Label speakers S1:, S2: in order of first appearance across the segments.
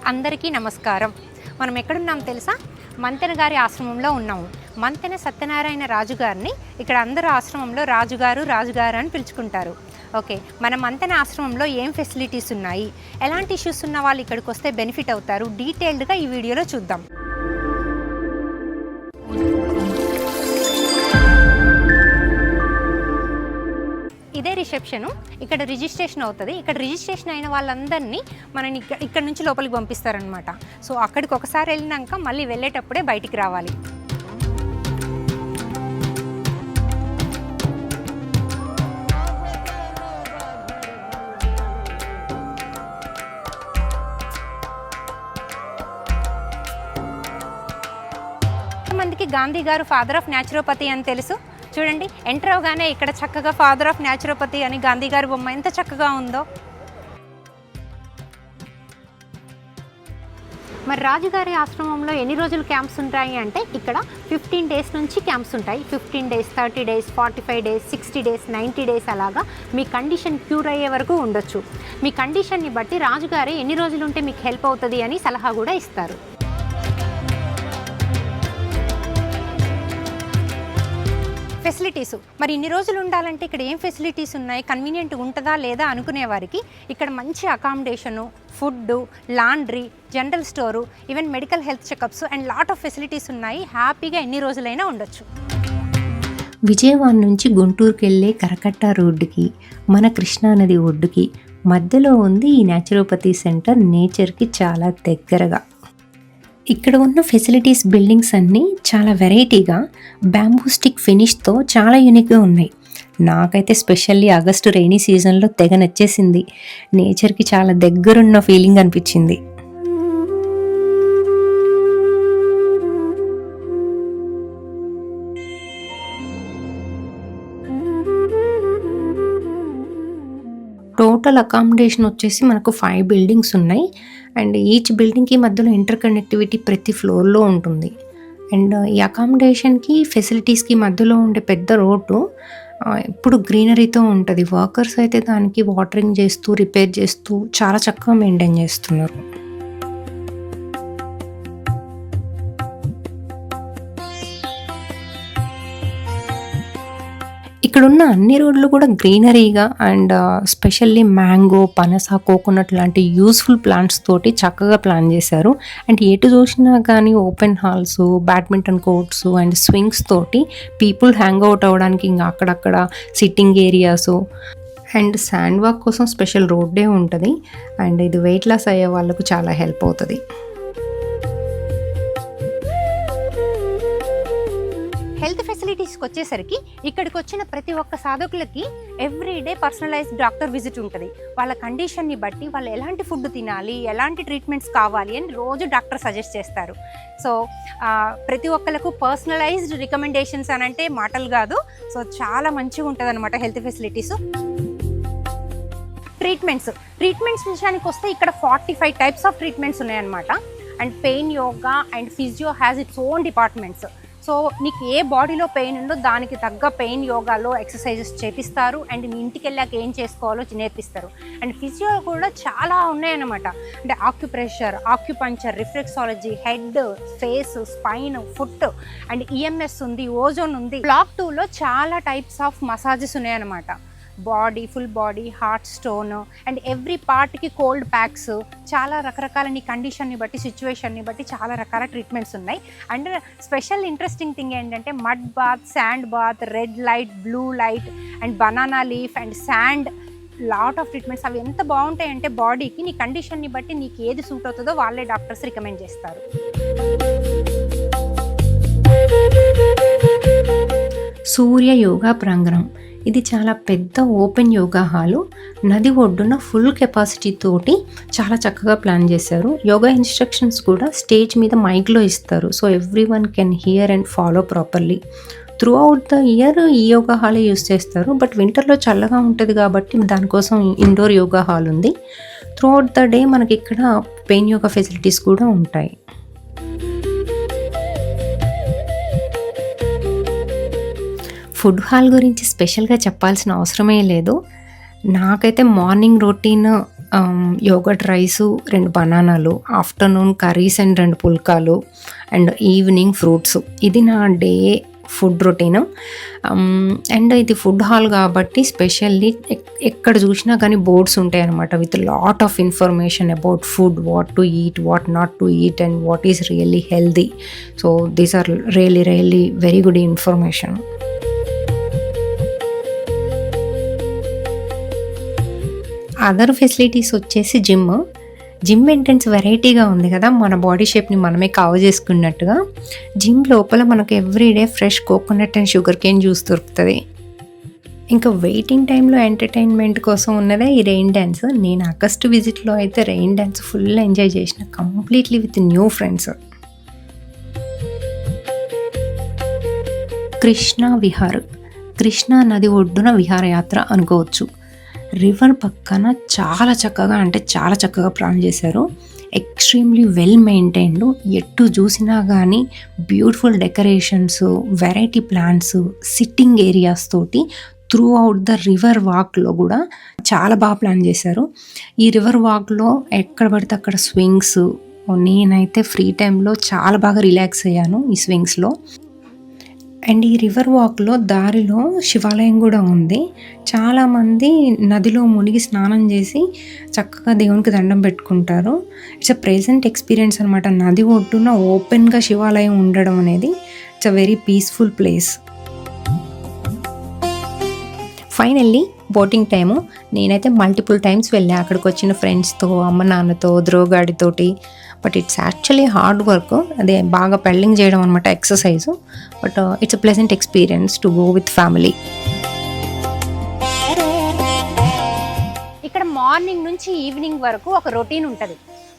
S1: అందరికీ నమస్కారం. మనం ఎక్కడున్నాం తెలుసా? మంతెన గారి ఆశ్రమంలో ఉన్నాము. మంతెన సత్యనారాయణ రాజు గారిని ఇక్కడ అందరూ ఆశ్రమంలో రాజుగారు అని పిలుచుకుంటారు. ఓకే, మన మంతెన ఆశ్రమంలో ఏం ఫెసిలిటీస్ ఉన్నాయి, ఎలాంటి ఇష్యూస్ ఉన్న వాళ్ళు ఇక్కడికి వస్తే బెనిఫిట్ అవుతారు, డీటెయిల్డ్గా ఈ వీడియోలో చూద్దాం. ఇదే రిసెప్షను. ఇక్కడ రిజిస్ట్రేషన్ అవుతుంది. ఇక్కడ రిజిస్ట్రేషన్ అయిన వాళ్ళందరినీ మనని ఇక్కడ నుంచి లోపలికి పంపిస్తారనమాట. సో అక్కడికి ఒకసారి వెళ్ళినాక మళ్ళీ వెళ్ళేటప్పుడే బయటికి రావాలి. మందికి గాంధీ గారు ఫాదర్ ఆఫ్ న్యాచురోపతి అని తెలుసు. చూడండి, ఎంటర్ అవగానే ఇక్కడ చక్కగా ఫాదర్ ఆఫ్ న్యాచురోపతి అని గాంధీ గారి బొమ్మ ఎంత చక్కగా ఉందో. మరి రాజుగారి ఆశ్రమంలో ఎన్ని రోజులు క్యాంప్స్ ఉంటాయి అంటే ఇక్కడ 15 డేస్ నుంచి క్యాంప్స్ ఉంటాయి. 15 days, 30 days, 45 days, 60 days, 90 days అలాగా మీ కండిషన్ క్యూర్ అయ్యే వరకు ఉండొచ్చు. మీ కండిషన్ని బట్టి రాజుగారే ఎన్ని రోజులు ఉంటే మీకు హెల్ప్ అవుతుంది అని సలహా కూడా ఇస్తారు. ఫెసిలిటీసు మరి ఇన్ని రోజులు ఉండాలంటే ఇక్కడ ఏం ఫెసిలిటీస్ ఉన్నాయి, కన్వీనియంట్ ఉంటుందా లేదా అనుకునే వారికి ఇక్కడ మంచి accommodation, food, laundry, general store, even medical health checkups and lot of facilities ఉన్నాయి. హ్యాపీగా ఎన్ని రోజులైనా ఉండొచ్చు.
S2: విజయవాడ నుంచి గుంటూరుకి వెళ్ళే కరకట్ట రోడ్డుకి, మన కృష్ణానది ఒడ్డుకి మధ్యలో ఉంది ఈ న్యాచురోపతి సెంటర్. నేచర్కి చాలా దగ్గరగా. ఇక్కడ ఉన్న ఫెసిలిటీస్, బిల్డింగ్స్ అన్నీ చాలా వెరైటీగా బ్యాంబూ స్టిక్ ఫినిష్తో చాలా యూనిక్గా ఉన్నాయి. నాకైతే స్పెషల్లీ ఆగస్టు రైనీ సీజన్లో తెగ నచ్చేసింది. నేచర్కి చాలా దగ్గరున్న ఫీలింగ్ అనిపించింది. టోటల్ అకామిడేషన్ వచ్చేసి మనకు 5 బిల్డింగ్స్ ఉన్నాయి. అండ్ ఈచ్ బిల్డింగ్కి మధ్యలో ఇంటర్ కనెక్టివిటీ ప్రతి ఫ్లోర్లో ఉంటుంది. అండ్ ఈ అకామిడేషన్కి, ఫెసిలిటీస్కి మధ్యలో ఉండే పెద్ద రోడ్డు ఇప్పుడు గ్రీనరీతో ఉంటుంది. వర్కర్స్ అయితే దానికి వాటరింగ్ చేస్తూ, రిపేర్ చేస్తూ చాలా చక్కగా మెయింటైన్ చేస్తున్నారు. ఇక్కడున్న అన్ని రోడ్లు కూడా గ్రీనరీగా అండ్ స్పెషల్లీ మ్యాంగో, పనస, కోకోనట్ లాంటి యూస్ఫుల్ ప్లాంట్స్ తోటి చక్కగా ప్లాన్ చేశారు. అండ్ ఎటు చూసినా కానీ open halls, badminton courts and swings తోటి పీపుల్ హ్యాంగ్ అవుట్ అవ్వడానికి ఇంకా అక్కడక్కడ sitting areas and sand walk కోసం స్పెషల్ రోడ్డే ఉంటుంది. అండ్ ఇది వెయిట్ లాస్ అయ్యే వాళ్ళకు చాలా హెల్ప్ అవుతుంది.
S1: హెల్త్ ఫెసిలిటీస్కి వచ్చేసరికి ఇక్కడికి వచ్చిన ప్రతి ఒక్క సాధకులకి ఎవ్రీడే పర్సనలైజ్డ్ డాక్టర్ విజిట్ ఉంటుంది. వాళ్ళ కండిషన్ని బట్టి వాళ్ళు ఎలాంటి ఫుడ్ తినాలి, ఎలాంటి ట్రీట్మెంట్స్ కావాలి అని రోజు డాక్టర్ సజెస్ట్ చేస్తారు. సో ప్రతి ఒక్కరికి పర్సనలైజ్డ్ రికమెండేషన్స్ అని అంటే మాటలు కాదు. సో చాలా మంచిగా ఉంటుంది అనమాట హెల్త్ ఫెసిలిటీస్. ట్రీట్మెంట్స్ విషయానికి వస్తే ఇక్కడ 45 టైప్స్ ఆఫ్ ట్రీట్మెంట్స్ ఉన్నాయన్నమాట. And pain yoga and physio has its own departments. So నీకు ఏ బాడీలో పెయిన్ ఉందో దానికి తగ్గ పెయిన్ యోగాలో ఎక్సర్సైజెస్ చేపిస్తారు. అండ్ నీ ఇంటికి వెళ్ళాక ఏం చేసుకోవాలో నేర్పిస్తారు. అండ్ ఫిజియో కూడా చాలా ఉన్నాయన్నమాట. అంటే acupressure, acupuncture, reflexology, head, face, spine, foot and EMS ఉంది, ఓజోన్ ఉంది. బ్లాక్ 2లో చాలా టైప్స్ ఆఫ్ మసాజెస్ ఉన్నాయన్నమాట. Body, full body, heart stone and every పార్ట్కి కోల్డ్ ప్యాక్స్, చాలా రకరకాల నీ కండిషన్ని బట్టి, సిచ్యువేషన్ని బట్టి చాలా రకాల ట్రీట్మెంట్స్ ఉన్నాయి. అండ్ స్పెషల్ ఇంట్రెస్టింగ్ థింగ్ ఏంటంటే mud bath, sand bath, red light, blue light and banana leaf and sand, lot of treatments. అవి ఎంత బాగుంటాయి అంటే బాడీకి నీ కండిషన్ని బట్టి నీకు ఏది సూట్ అవుతుందో వాళ్ళే డాక్టర్స్ రికమెండ్ చేస్తారు.
S2: సూర్య యోగా ప్రాంగణం. ఇది చాలా పెద్ద ఓపెన్ యోగా హాలు. నది ఒడ్డున ఫుల్ కెపాసిటీ తోటి చాలా చక్కగా ప్లాన్ చేశారు. యోగా ఇన్స్ట్రక్షన్స్ కూడా స్టేజ్ మీద మైక్లో ఇస్తారు. So everyone can hear and follow properly. Through out the year ఈ యోగా హాలే యూస్ చేస్తారు. బట్ వింటర్లో చల్లగా ఉంటుంది కాబట్టి దానికోసం ఇండోర్ యోగా హాల్ ఉంది. త్రూ అవుట్ ద డే మనకి ఇక్కడ పెయిన్ యోగా ఫెసిలిటీస్ కూడా ఉంటాయి. ఫుడ్ హాల్ గురించి స్పెషల్గా చెప్పాల్సిన అవసరమే లేదు. నాకైతే మార్నింగ్ రొటీన్ యోగర్ట్ రైసు, 2 బనానాలు, ఆఫ్టర్నూన్ కర్రీస్ అండ్ 2 పుల్కాలు అండ్ ఈవినింగ్ ఫ్రూట్స్. ఇది నా డే ఫుడ్ రొటీన్. అండ్ ఇది ఫుడ్ హాల్ కాబట్టి స్పెషల్లీ ఎక్కడ చూసినా కానీ బోర్డ్స్ ఉంటాయి అన్నమాట with lot of information about food, what to eat, what not to eat and what is really healthy. So these are really very good information. Other facilities వచ్చేసి gym entrance వెరైటీగా ఉంది కదా, మన బాడీ షేప్ని మనమే cover చేసుకున్నట్టుగా. Gym లోపల మనకు everyday fresh coconut and sugar cane juice దొరుకుతుంది. ఇంకా వెయిటింగ్ టైంలో ఎంటర్టైన్మెంట్ కోసం ఉన్నదే ఈ రెయిన్ డ్యాన్స్. నేను ఆగస్ట్ విజిట్లో అయితే రెయిన్ డ్యాన్స్ ఫుల్ ఎంజాయ్ చేసిన, completely with new friends. Krishna Vihar, Krishna నది ఒడ్డున విహారయాత్ర అనుకోవచ్చు. రివర్ పక్కన చాలా చక్కగా ప్లాన్ చేశారు. Extremely well maintained. ఎటు చూసినా కానీ beautiful decorations, variety plants, sitting areas తోటి త్రూ అవుట్ ద రివర్ వాక్లో కూడా చాలా బాగా ప్లాన్ చేశారు. ఈ రివర్ వాక్లో ఎక్కడ పడితే అక్కడ స్వింగ్స్. నేనైతే ఫ్రీ టైంలో చాలా బాగా రిలాక్స్ అయ్యాను ఈ స్వింగ్స్లో. అండ్ ఈ రివర్ వాక్లో దారిలో శివాలయం కూడా ఉంది. చాలామంది నదిలో మునిగి స్నానం చేసి చక్కగా దేవునికి దండం పెట్టుకుంటారు. ఇట్స్ అ ప్రెజెంట్ ఎక్స్పీరియన్స్ అనమాట. నది ఒడ్డున ఓపెన్గా శివాలయం ఉండడం అనేది it's a very peaceful place. Finally boating time. నేనైతే మల్టిపుల్ టైమ్స్ వెళ్ళా అక్కడికి వచ్చిన ఫ్రెండ్స్తో, అమ్మ నాన్నతో, ద్రోగాడితోటి. But it's actually hard work. అదే బాగా పెళ్ళింగ్ చేయడం అనమాట, exercise. But it's a pleasant experience to go with family.
S1: ఇక్కడ మార్నింగ్ నుంచి ఈవినింగ్ వరకు ఒక రొటీన్ ఉంటుంది.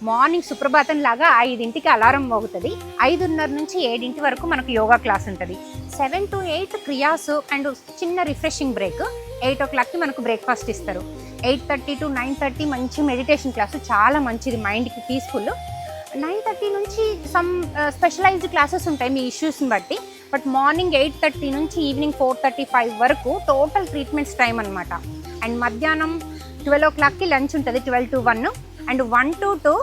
S1: మార్నింగ్ సుప్రభాతం లాగా 5ంటికి అలారం మోగుతుంది. 5:30 నుంచి 7 వరకు మనకు యోగా క్లాస్ ఉంటుంది. 7 to 8 క్రియాస్ అండ్ చిన్న రిఫ్రెషింగ్ బ్రేక్. 8 o'clockకి మనకు బ్రేక్ఫాస్ట్ ఇస్తారు. 8:30 to 9:30 మంచి మెడిటేషన్ క్లాసు, చాలా మంచిది, మైండ్కి పీస్ఫుల్. 9:30 నుంచి సమ్ స్పెషలైజ్డ్ క్లాసెస్ ఉంటాయి మీ ఇష్యూస్ని బట్టి. బట్ మార్నింగ్ 8:30 నుంచి ఈవినింగ్ 4:35 వరకు టోటల్ ట్రీట్మెంట్స్ టైం అనమాట. అండ్ మధ్యాహ్నం 12 o'clockకి లంచ్ ఉంటుంది, 12 to 1. అండ్ 1 to 2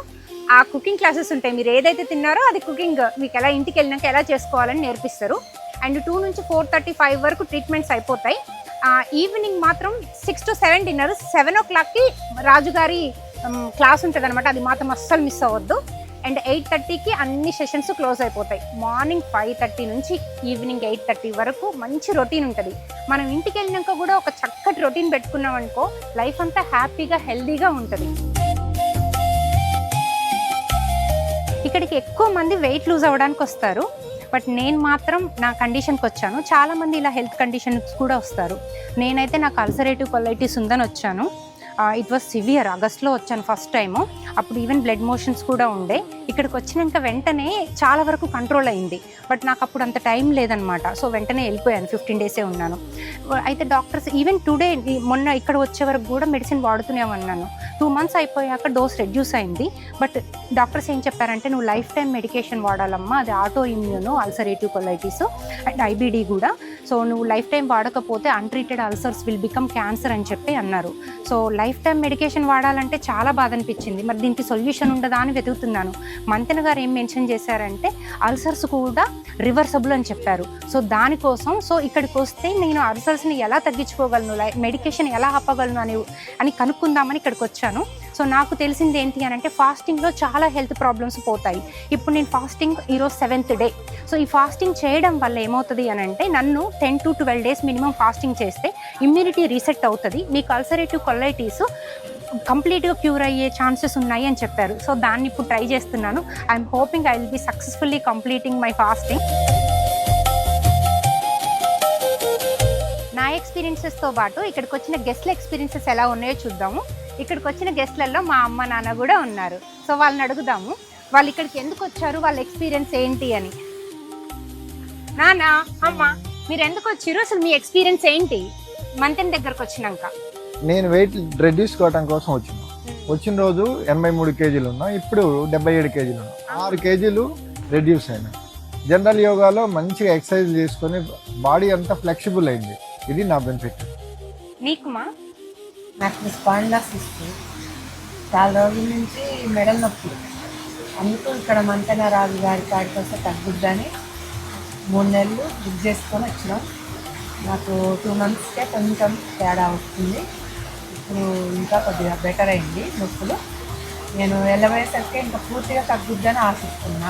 S1: ఆ కుకింగ్ క్లాసెస్ ఉంటాయి. మీరు ఏదైతే తిన్నారో అది కుకింగ్ మీకు ఎలా ఇంటికి వెళ్ళినాక ఎలా చేసుకోవాలని నేర్పిస్తారు. అండ్ 2 నుంచి 4:35 వరకు ట్రీట్మెంట్స్ అయిపోతాయి. ఈవినింగ్ మాత్రం 6 to 7 డిన్నర్. 7 o'clockకి రాజుగారి క్లాస్ ఉంటుంది అనమాట, అది మాత్రం అస్సలు మిస్ అవ్వద్దు. అండ్ 8:30కి అన్ని సెషన్స్ క్లోజ్ అయిపోతాయి. మార్నింగ్ 5:30 నుంచి ఈవినింగ్ 8:30 వరకు మంచి రొటీన్ ఉంటుంది. మనం ఇంటికి వెళ్ళినాక కూడా ఒక చక్కటి రొటీన్ పెట్టుకున్నాం అనుకో, లైఫ్ అంతా హ్యాపీగా హెల్దీగా ఉంటుంది. ఇక్కడికి ఎక్కువ మంది వెయిట్ లూజ్ అవ్వడానికి వస్తారు. బట్ నేను మాత్రం నా కండిషన్కి వచ్చాను. చాలామంది ఇలా హెల్త్ కండిషన్స్ కూడా వస్తారు. నేనైతే నాకు అల్సరేటివ్ కొలైటిస్ ఉందని వచ్చాను. It was severe. ఆగస్ట్లో వచ్చాను ఫస్ట్ టైము. అప్పుడు ఈవెన్ బ్లడ్ మోషన్స్ కూడా ఉండే. ఇక్కడికి వచ్చినాక వెంటనే చాలా వరకు కంట్రోల్ అయింది. బట్ నాకు అప్పుడు అంత టైం లేదనమాట. సో వెంటనే వెళ్ళిపోయాను, 15 days ఉన్నాను. అయితే డాక్టర్స్ ఈవెన్ టుడే మొన్న ఇక్కడ వచ్చే వరకు కూడా మెడిసిన్ వాడుతూనే ఉన్నాను. 2 months అయిపోయాక డోస్ రెడ్యూస్ అయింది. బట్ డాక్టర్స్ ఏం చెప్పారంటే, నువ్వు లైఫ్ టైం మెడికేషన్ వాడాలమ్మా, అది auto immune, ulcerative colitis and IBD కూడా. సో నువ్వు లైఫ్ టైం వాడకపోతే untreated ulcers will become cancer అని చెప్పి అన్నారు. సో లైఫ్ టైం మెడికేషన్ వాడాలంటే చాలా బాధ అనిపించింది. మరి దీనికి సొల్యూషన్ ఉండదా అని వెతుకుతున్నాను. మంతెన గారు ఏం మెన్షన్ చేశారంటే, అల్సర్స్ కూడా రివర్సబుల్ అని చెప్పారు. సో దానికోసం ఇక్కడికి వస్తే నేను అల్సర్స్ని ఎలా తగ్గించుకోగలను, మెడికేషన్ ఎలా ఆపగలను అని కనుక్కుందామని ఇక్కడికి వచ్చాను. సో నాకు తెలిసింది ఏంటి అని అంటే, ఫాస్టింగ్లో చాలా హెల్త్ ప్రాబ్లమ్స్ పోతాయి. ఇప్పుడు నేను ఫాస్టింగ్ ఈరోజు 7th day. సో ఈ ఫాస్టింగ్ చేయడం వల్ల ఏమవుతుంది అని అంటే, నన్ను 10 to 12 days మినిమం ఫాస్టింగ్ చేస్తే ఇమ్యూనిటీ రీసెట్ అవుతుంది. మీకు అల్సరేటివ్ కొలైటిస్ కంప్లీట్గా క్యూర్ అయ్యే ఛాన్సెస్ ఉన్నాయి అని చెప్పారు. సో దాన్ని ఇప్పుడు ట్రై చేస్తున్నాను. I'm hoping I will be successfully completing my fasting. నా ఎక్స్పీరియన్సెస్తో పాటు ఇక్కడికి వచ్చిన గెస్ట్ల ఎక్స్పీరియన్సెస్ ఎలా ఉన్నాయో చూద్దాము. ఇక్కడికి వచ్చిన గెస్ట్లలో మా అమ్మ నాన్న కూడా ఉన్నారు. సో వాళ్ళని అడుగుదాము, వాళ్ళు ఇక్కడికి ఎందుకు వచ్చారు, వాళ్ళ ఎక్స్పీరియన్స్ ఏంటి అని. నాన్న, అమ్మ, మీరు ఎందుకు వచ్చారు, అసలు మీ ఎక్స్పీరియన్స్ ఏంటి మంతెన్ దగ్గరకు వచ్చినాక?
S3: నేను వెయిట్ రెడ్యూస్ కావడం కోసం వచ్చిన రోజు 83 kgs ఉన్నా, ఇప్పుడు 77 kgs ఉన్నా. 6 kgs రెడ్యూస్ అయినా. జనరల్ యోగాలో మంచిగా ఎక్సర్సైజ్ చేసుకొని బాడీ అంతా ఫ్లెక్సిబుల్ అయింది. ఇది నా బెనిఫిట్.
S1: నీకుమా?
S4: నాకు స్పాండిలోసిస్ చాలా రోజుల నుంచి మెడల్ నొప్పి, అందుకు ఇక్కడ మంతెన రాజు గారి కాడికి వస్తే తగ్గుద్దని 3 నెలలు బుక్ చేసుకొని వచ్చినాం. నాకు 2 monthsకే కొంచెం తేడా వస్తుంది. ఇప్పుడు ఇంకా కొద్దిగా బెటర్ అయింది నొప్పులు. నేను వెళ్ళబోయేసరికి ఇంకా పూర్తిగా తగ్గుద్దని ఆశిస్తున్నా.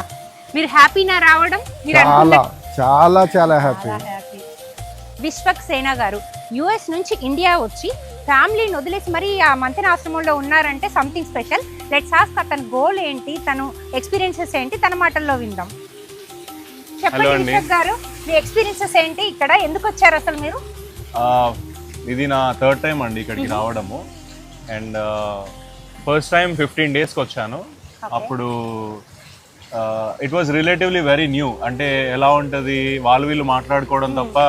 S1: మీరు హ్యాపీనా రావడం? మీరు
S3: చాలా చాలా చాలా హ్యాపీ.
S4: చాలా హ్యాపీ.
S1: విశ్వక్ సేనా గారు యుఎస్ నుంచి ఇండియా వచ్చి ఫ్యామిలీని వదిలేసి మరి ఆ మంతెన ఆశ్రమంలో ఉన్నారంటే సంథింగ్ స్పెషల్. లెట్స్ ఆస్క్ అతని గోల్ ఏంటి, తను ఎక్స్పీరియన్సెస్ ఏంటి, తన మాటల్లో విందాం. చెప్పండి విశ్వక్ గారు, మీ ఎక్స్పీరియన్సెస్ ఏంటి, ఇక్కడ ఎందుకు వచ్చారు అసలు మీరు?
S5: ఇది నా 3rd టైం అండి ఇక్కడికి రావడము. అండ్ ఫస్ట్ టైం 15 daysకి వచ్చాను. అప్పుడు it was relatively very new. అంటే ఎలా ఉంటుంది, వాళ్ళు వీళ్ళు మాట్లాడుకోవడం తప్ప,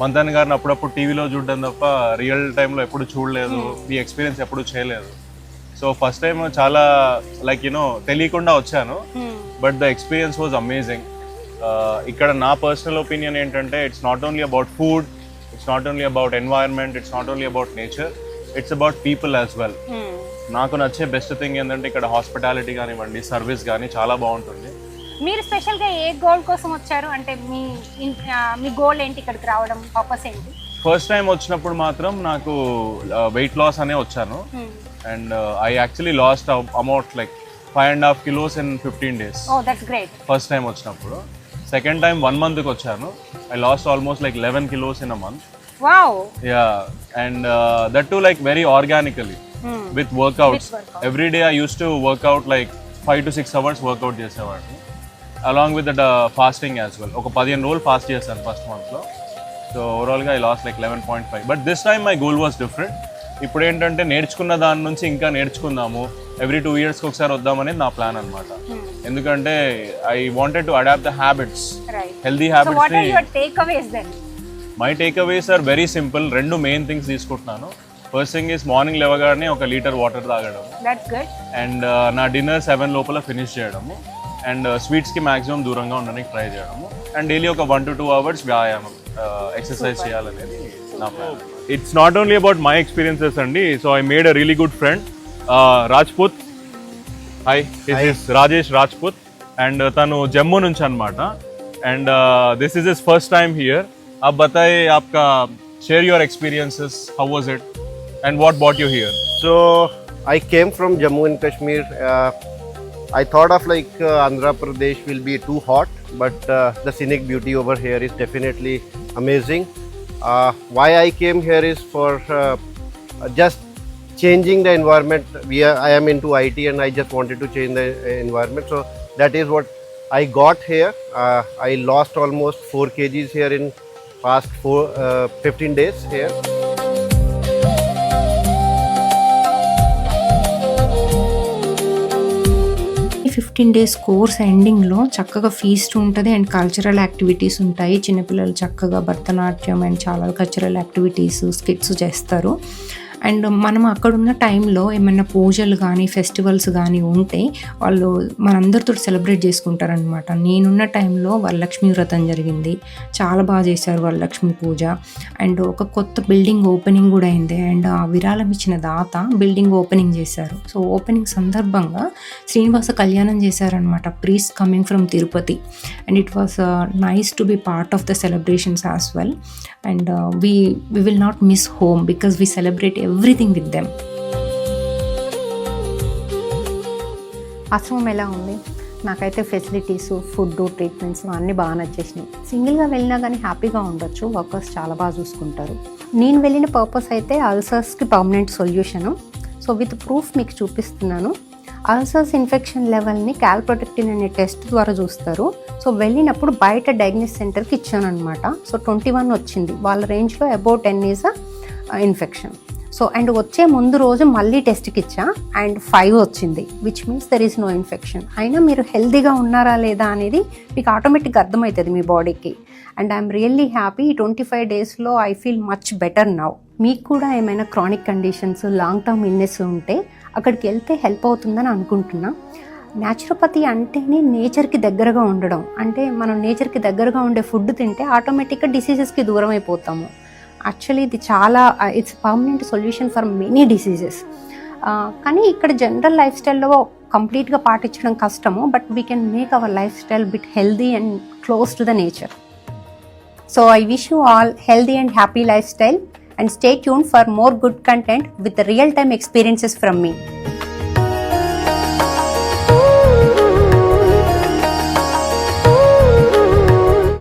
S5: మంతన్ గారిని అప్పుడప్పుడు టీవీలో చూడడం తప్ప రియల్ టైంలో ఎప్పుడు చూడలేదు, ఈ ఎక్స్పీరియన్స్ ఎప్పుడు చేయలేదు. సో ఫస్ట్ టైం చాలా లైక్ తెలియకుండా వచ్చాను. But the experience was amazing. ఇక్కడ నా పర్సనల్ ఒపీనియన్ ఏంటంటే, it's not only about food, it's not only about environment, it's not only about nature, it's about people as well. నాకు నచ్చే best thing ఏంటంటే ఇక్కడ హాస్పిటాలిటీ కానివ్వండి, సర్వీస్ కానీ చాలా బాగుంటుంది.
S1: మీరు స్పెషల్గా ఏ గోల్ కోసం వచ్చారు? అంటే మీ గోల్ ఏంటి, ఇక్కడికి రావడం పర్పస్ ఏంటి?
S5: ఫస్ట్ టైం వచ్చినప్పుడు మాత్రం నాకు వెయిట్ లాస్ అనే వచ్చాను. And I actually lost amount like 5.5 kilos in 15 days.
S1: Oh that's great.
S5: First time వచ్చినప్పుడు. సెకండ్ టైం 1 monthకి వచ్చాను. I lost almost like 11 kilos in a month.
S1: వావ్.
S5: Yeah, and that too like very organically with workouts. Every day I used to work out like 5 to 6 hours workout చేసేవాడిని, along with the fasting as well. ఒక 15 రోజులు fast చేశాను first మంత్లో. So ఓవరాల్గా I last like 11.5. But this time my goal was different. ఇప్పుడు ఏంటంటే నేర్చుకున్న దాని నుంచి ఇంకా నేర్చుకుందాము, ఎవ్రీ 2 yearsకి ఒకసారి వద్దామనేది నా ప్లాన్ అనమాట. ఎందుకంటే I wanted to adapt the habits, healthy habits. My takeaways are very simple. 2 main things తీసుకుంటున్నాను. ఫస్ట్ థింగ్ ఈస్ మార్నింగ్ లేవగానే 1 liter వాటర్ తాగడం, అండ్ నా డిన్నర్ 7 లోపల ఫినిష్ చేయడము, అండ్ స్వీట్స్కి మ్యాక్సిమం దూరంగా ఉండడానికి ట్రై చేయడము, అండ్ డైలీ ఒక 1 to 2 hours వ్యాయామం, ఎక్సర్సైజ్ చేయాలనేది నా plan. It's not only about my experiences అండి. So I made a really good friend, Rajput. Hi, this is Rajesh Rajput. And తను జమ్మూ నుంచి అనమాట. And this is his first time here. आप बताइए, आपका share your experiences, how was it and what brought you here?
S6: So I came from Jammu and Kashmir. I thought of like Andhra Pradesh will be too hot, but the scenic beauty over here is definitely amazing. Why I came here is for just changing the environment. I am into IT and I just wanted to change the environment. So that is what I got here. I lost almost 4 kgs here in past 15 days here.
S2: ఈ 15 days course ఎండింగ్లో చక్కగా feast ఉంటుంది and cultural activities ఉంటాయి. చిన్నపిల్లలు చక్కగా Bharatanatyam and చాలా cultural activities, skits చేస్తారు. And మనం అక్కడున్న టైంలో ఏమైనా పూజలు కానీ ఫెస్టివల్స్ కానీ ఉంటే వాళ్ళు మనందరితో సెలబ్రేట్ చేసుకుంటారనమాట. నేనున్న టైంలో వరలక్ష్మి వ్రతం జరిగింది, చాలా బాగా చేశారు వరలక్ష్మి పూజ. అండ్ ఒక కొత్త బిల్డింగ్ ఓపెనింగ్ కూడా అయింది, అండ్ ఆ విరాళం ఇచ్చిన దాత బిల్డింగ్ ఓపెనింగ్ చేశారు. సో ఓపెనింగ్ సందర్భంగా శ్రీనివాస కళ్యాణం చేశారనమాట, priest coming from Tirupati. And it was nice to be part of the celebrations as well. And we will not miss home because we celebrate everything with them.
S1: ఆశ్రమం ఎలా ఉంది? నాకైతే facilities, food, treatments అన్నీ బాగా నచ్చేసినాయి. సింగిల్గా వెళ్ళినా కానీ హ్యాపీగా ఉండొచ్చు, వర్కర్స్ చాలా బాగా చూసుకుంటారు. నేను వెళ్ళిన పర్పస్ అయితే అల్సర్స్కి permanent solution. So with proof మీకు చూపిస్తున్నాను. అల్సర్స్ ఇన్ఫెక్షన్ లెవెల్ని కాల్ప్రొటెక్టిన్ అనే టెస్ట్ ద్వారా చూస్తారు. సో వెళ్ళినప్పుడు బయట డయాగ్నోసిస్ సెంటర్కి ఇచ్చాను అనమాట. సో 21 వచ్చింది, వాళ్ళ రేంజ్లో about 10 is infection. So and వచ్చే ముందు రోజు మళ్ళీ టెస్ట్కి ఇచ్చా అండ్ 5 వచ్చింది, which means there is no infection. అయినా మీరు హెల్తీగా ఉన్నారా లేదా అనేది మీకు ఆటోమేటిక్గా అర్థమవుతుంది మీ బాడీకి. And I'm really happy. 25 డేస్లో I feel much better now. మీకు కూడా ఏమైనా chronic conditions, long term illness ఉంటే అక్కడికి వెళ్తే హెల్ప్ అవుతుందని అనుకుంటున్నా. న్యాచురోపతి అంటేనే నేచర్కి దగ్గరగా ఉండడం. అంటే మనం నేచర్కి దగ్గరగా ఉండే ఫుడ్ తింటే ఆటోమేటిక్గా డిసీజెస్కి దూరం అయిపోతాము. యాక్చువల్లీ ఇది చాలా it's permanent solution for many diseases. కానీ ఇక్కడ జనరల్ లైఫ్ స్టైల్లో కంప్లీట్గా పాటించడం కష్టము, but we can make our life style bit healthy and close to the nature. So I wish you all healthy and happy lifestyle, and stay tuned for more good content with the real-time experiences from me.